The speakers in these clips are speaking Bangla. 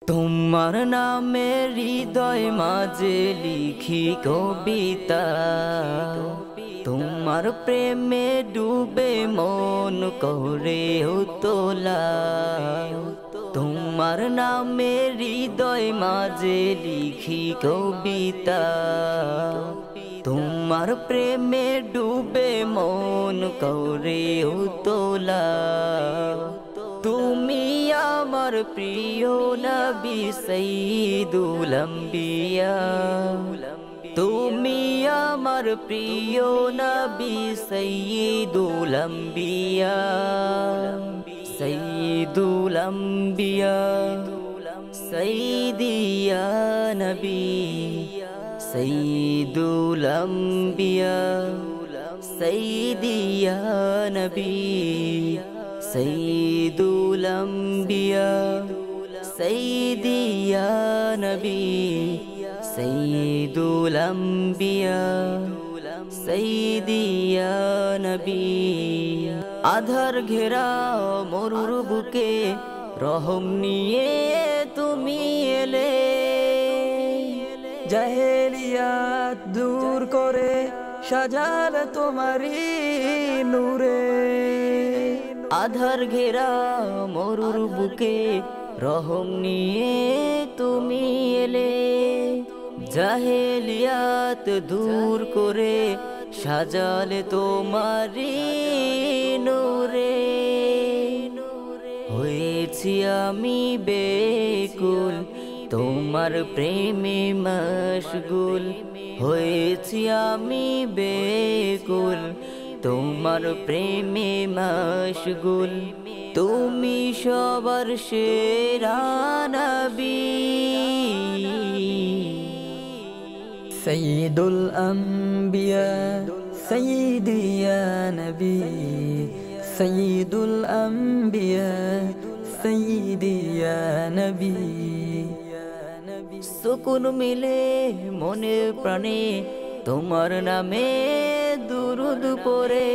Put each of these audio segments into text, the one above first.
তোমার নামে হৃদয় মাঝে লিখি কবিতা, তোমার প্রেমে ডুবে মন করে তোলা। তোমার নামে হৃদয় মাঝে লিখি কবিতা, তোমার প্রেমে ডুবে মন করে তোলা। তুমি আমার প্রিয় নবী সৈয়দুল আম্বিয়া, তুমি আমার প্রিয় নবী সৈয়দুল আম্বিয়া, সৈয়দুল আম্বিয়া, সৈয়দিয়া নবী, সৈয়দুল আম্বিয়া, সৈয়দিয়া নবী, সৈয়দুল আম্বিয়া, সৈয়দিয়া নবী, সৈয়দুল আম্বিয়া, সৈয়দিয়া নবী। আধার ঘেরা মরুর বুকে রহম নিয়ে তুমি এলে, জাহেলিয়াত দূর করে সাজালে তোমারি নূরে। আধার ঘেরা মরুর বুকে রহম নিয়ে তুমি এলে, জাহেলিয়াত দূর করে সাজালে তোমারি নূরে। হয়েছি আমি বেকুল তোমার প্রেমে মশগুল, হয়েছি আমি বেকুল তোমার প্রেমে মশগুল। তুমি সবার সেরা নবী, সৈয়দুল আম্বিয়া, সৈয়দিয়া নবী, সৈয়দুল আম্বিয়া, সৈয়দিয়া নবী। সুকুন মিলে মনে প্রাণে তোমার নামে দুরুদ পড়ে।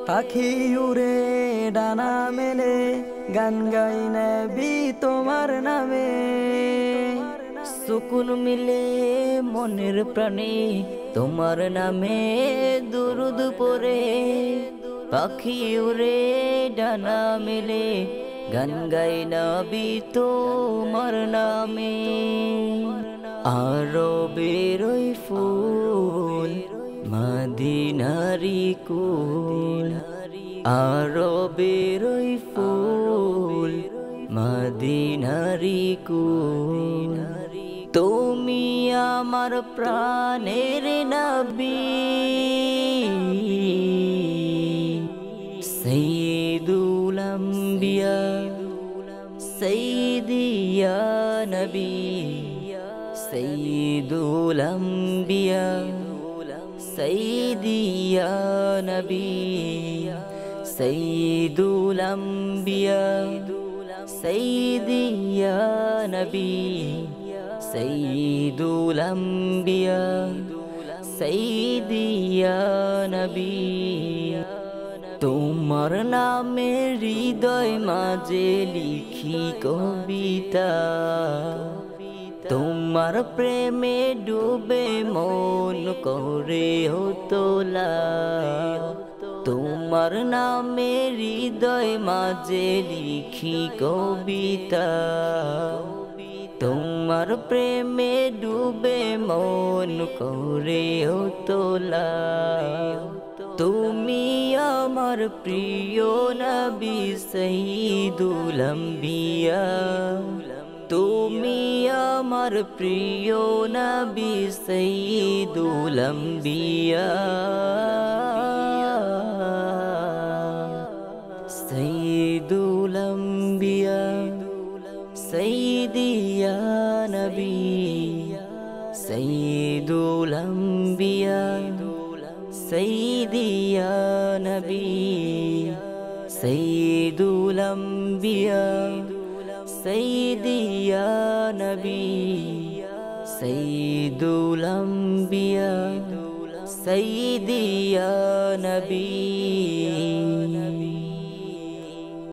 পাখি উড়ে ডানা মেলে গান গাই নবী তোমার নামে। সুকুন মিলে মনের প্রাণে তোমার নামে দুরুদ পড়ে। পাখি উড়ে ডানা মেলে গান গাই নবী তোমার নামে। আরবের ওই ফুল মদিনারি কুল, আরবের ওই ফুল মদিনারি কুল। তুমি আমার প্রাণের নবী, সৈয়দুল আম্বিয়া, সৈয়দিয়া নবী, সৈয়দুল আম্বিয়া, সৈয়দিয়া নবী, সৈয়দুল আম্বিয়া, সৈয়দিয়া নবী, সৈয়দুল আম্বিয়া, সৈয়দিয়া নবী। তোমার নামে হৃদয় মাঝে লিখি কবিতা, তোমার প্রেমে ডুবে মন করে তোলা। তোমার নামে হৃদয় মাঝে লিখি কবিতা, তোমার প্রেমে ডুবে মন করে তোলা। তুমি আমার প্রিয় নবী সৈয়দুল আম্বিয়া, তুমি আমার প্রিয় নবী সৈয়দুল আম্বিয়া, সৈয়দুল আম্বিয়া, সৈয়দিয়া নবী, সৈয়দুল আম্বিয়া, সৈয়দিয়া নবী, সৈয়দুল আম্বিয়া, সৈয়দিয়া নবী, সৈয়দুল আম্বিয়া, সৈয়দিয়া নবী।